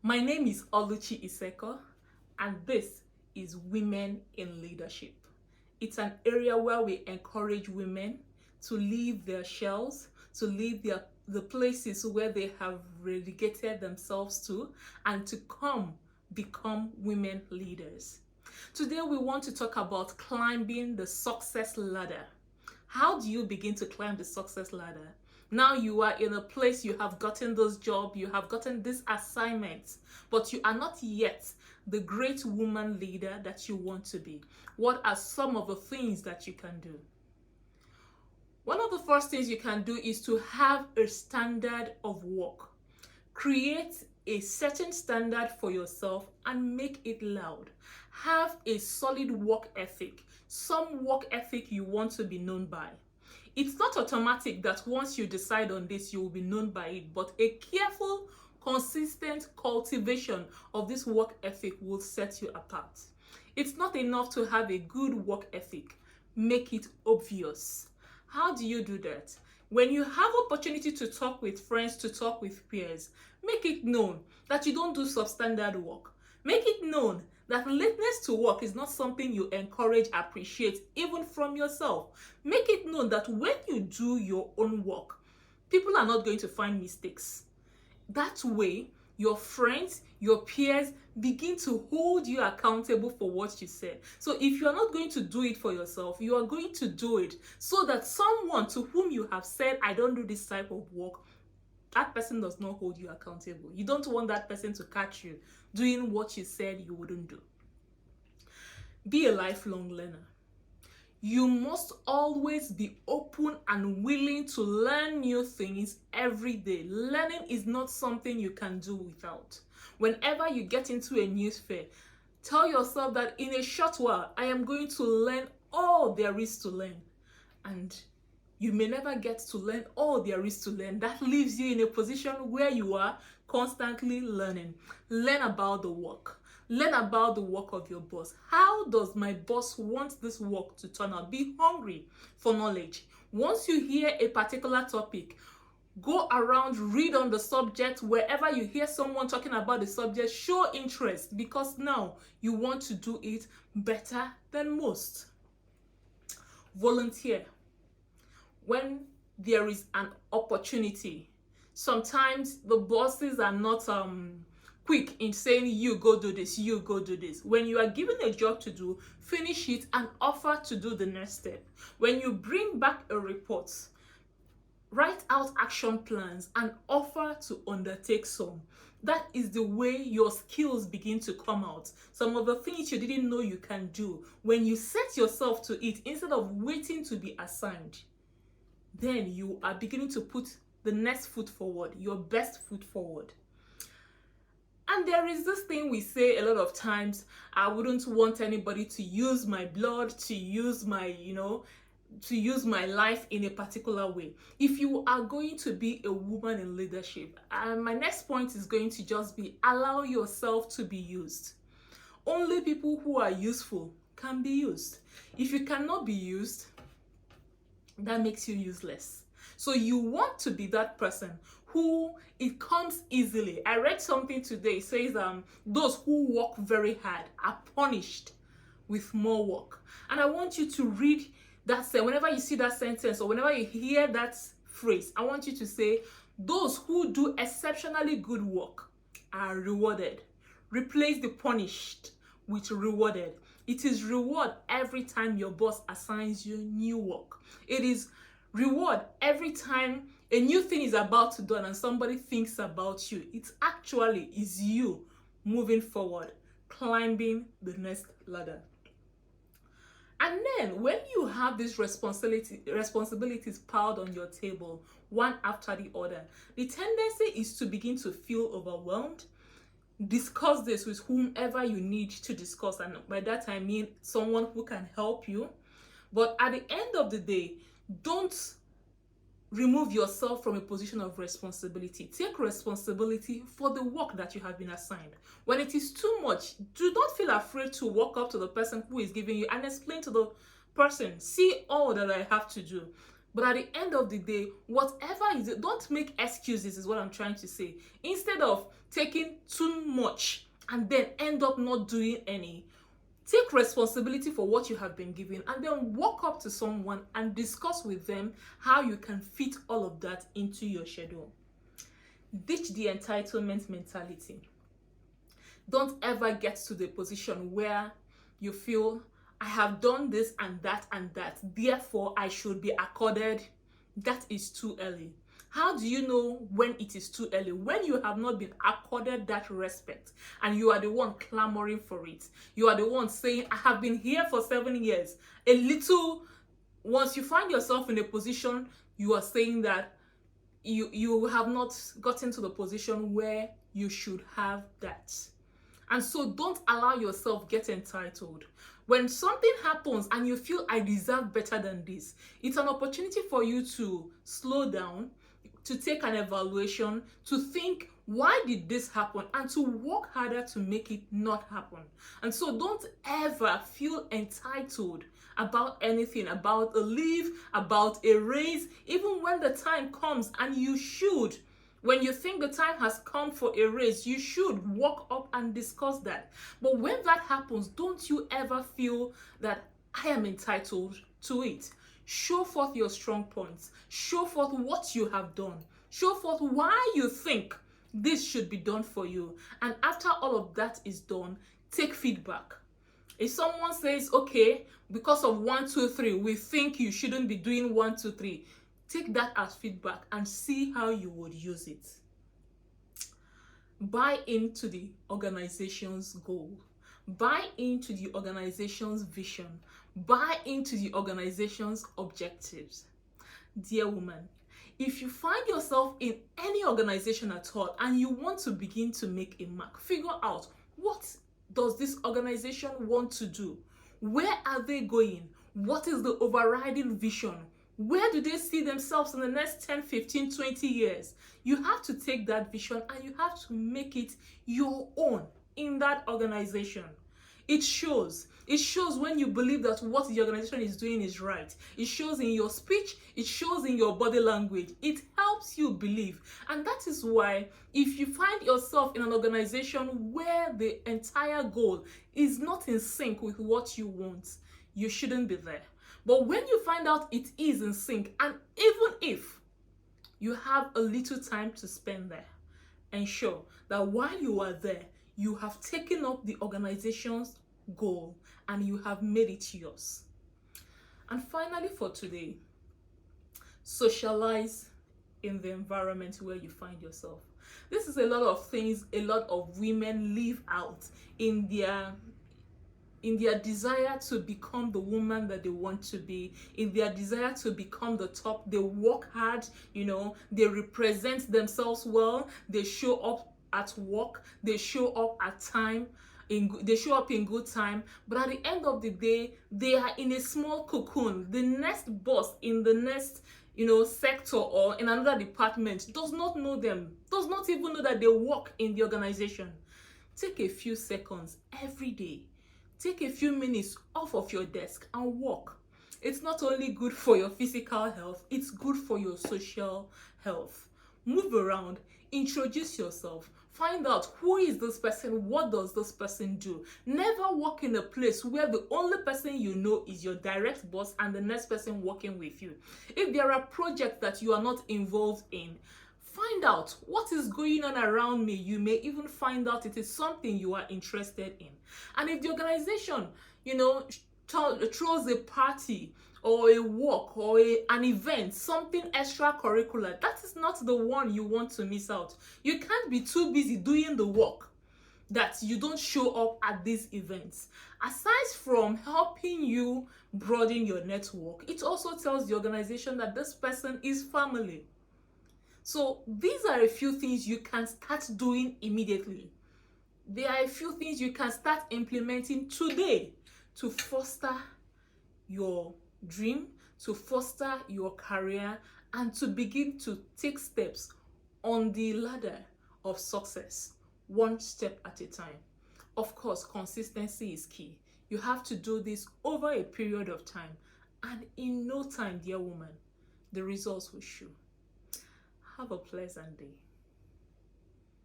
My name is Oluchi Iseko, and this is Women in Leadership. It's an area where we encourage women to leave their shells, to leave the places where they have relegated themselves to, and to become women leaders. Today we want to talk about climbing the success ladder. How do you begin to climb the success ladder? Now you are in a place, you have gotten this job, you have gotten this assignment, but you are not yet the great woman leader that you want to be. What are some of the things that you can do? One of the first things you can do is to have a standard of work. Create a certain standard for yourself and make it loud. Have a solid work ethic, some work ethic you want to be known by. It's not automatic that once you decide on this, you will be known by it, but a careful, consistent cultivation of this work ethic will set you apart. It's not enough to have a good work ethic. Make it obvious. How do you do that? When you have opportunity to talk with friends, to talk with peers, make it known that you don't do substandard work. Make it known that lateness to work is not something you encourage, appreciate, even from yourself. Make it known that when you do your own work, people are not going to find mistakes. That way, your friends, your peers begin to hold you accountable for what you said. So if you are not going to do it for yourself, you are going to do it so that someone to whom you have said, I don't do this type of work, that person does not hold you accountable. You don't want that person to catch you doing what you said you wouldn't do. Be a lifelong learner. You must always be open and willing to learn new things every day. Learning is not something you can do without. Whenever you get into a new sphere, tell yourself that in a short while, I am going to learn all there is to learn. And you may never get to learn all there is to learn. That leaves you in a position where you are constantly learning. Learn about the work. Learn about the work of your boss. How does my boss want this work to turn out? Be hungry for knowledge. Once you hear a particular topic, go around, read on the subject. Wherever you hear someone talking about the subject, show interest, because now you want to do it better than most. Volunteer. When there is an opportunity, sometimes the bosses are not quick in saying, you go do this, you go do this. When you are given a job to do, finish it and offer to do the next step. When you bring back a report, write out action plans and offer to undertake some. That is the way your skills begin to come out. Some of the things you didn't know you can do, when you set yourself to it, instead of waiting to be assigned, then you are beginning to put the next foot forward, your best foot forward. And there is this thing we say a lot of times, I wouldn't want anybody to use my blood, to use my, to use my life in a particular way. If you are going to be a woman in leadership, my next point is going to just be, allow yourself to be used. Only people who are useful can be used. If you cannot be used, that makes you useless. So you want to be that person who it comes easily. I read something today, it says those who work very hard are punished with more work. And I want you to read that, whenever you see that sentence or whenever you hear that phrase, I want you to say, those who do exceptionally good work are rewarded. Replace the punished with rewarded. It is reward every time your boss assigns you new work. It is reward every time a new thing is about to done and somebody thinks about you. It actually is you moving forward, climbing the next ladder. And then when you have these responsibilities piled on your table, one after the other, the tendency is to begin to feel overwhelmed. Discuss this with whomever you need to discuss, and by that I mean someone who can help you. But at the end of the day, don't remove yourself from a position of responsibility. Take responsibility for the work that you have been assigned. When it is too much, do not feel afraid to walk up to the person who is giving you and explain to the person, see all that I have to do. But at the end of the day, whatever is it, don't make excuses, is what I'm trying to say. Instead of taking too much and then end up not doing any, take responsibility for what you have been given and then walk up to someone and discuss with them how you can fit all of that into your schedule. Ditch the entitlement mentality. Don't ever get to the position where you feel, I have done this and that, therefore I should be accorded. That is too early. How do you know when it is too early? When you have not been accorded that respect and you are the one clamoring for it. You are the one saying, I have been here for 7 years. Once you find yourself in a position, you are saying that you have not gotten to the position where you should have that. And so don't allow yourself get entitled. When something happens and you feel I deserve better than this, it's an opportunity for you to slow down, to take an evaluation, to think, why did this happen? And to work harder to make it not happen. And so don't ever feel entitled about anything, about a leave, about a raise, even when the time comes, and you should. When you think the time has come for a raise, you should walk up and discuss that. But when that happens, don't you ever feel that I am entitled to it. Show forth your strong points. Show forth what you have done. Show forth why you think this should be done for you. And after all of that is done, take feedback. If someone says, okay, because of 1, 2, 3, we think you shouldn't be doing 1, 2, 3, take that as feedback and see how you would use it. Buy into the organization's goal. Buy into the organization's vision. Buy into the organization's objectives. Dear woman, if you find yourself in any organization at all and you want to begin to make a mark, figure out, what does this organization want to do? Where are they going? What is the overriding vision? Where do they see themselves in the next 10, 15, 20 years? You have to take that vision and you have to make it your own in that organization. It shows. It shows when you believe that what the organization is doing is right. It shows in your speech. It shows in your body language. It helps you believe. And that is why if you find yourself in an organization where the entire goal is not in sync with what you want, you shouldn't be there. But when you find out it is in sync, and even if you have a little time to spend there, ensure that while you are there, you have taken up the organization's goal and you have made it yours. And finally for today, socialize in the environment where you find yourself. This is a lot of things a lot of women leave out in their desire to become the woman that they want to be, in their desire to become the top. They work hard, they represent themselves well, they show up at work, they show up at time, they show up in good time, but at the end of the day, they are in a small cocoon. The next boss in the next sector or in another department does not know them, does not even know that they work in the organization. Take a few seconds every day. Take a few minutes off of your desk and walk. It's not only good for your physical health, it's good for your social health. Move around, introduce yourself, find out who is this person, what does this person do. Never work in a place where the only person you know is your direct boss and the next person working with you. If there are projects that you are not involved in, find out what is going on around me. You may even find out it is something you are interested in. And if the organization, throws a party or a walk or an event, something extracurricular, that is not the one you want to miss out. You can't be too busy doing the work that you don't show up at these events. Aside from helping you broaden your network, it also tells the organization that this person is family. So these are a few things you can start doing immediately. There are a few things you can start implementing today to foster your dream, to foster your career, and to begin to take steps on the ladder of success, one step at a time. Of course, consistency is key. You have to do this over a period of time, and in no time, dear woman, The results will show. Have a pleasant day.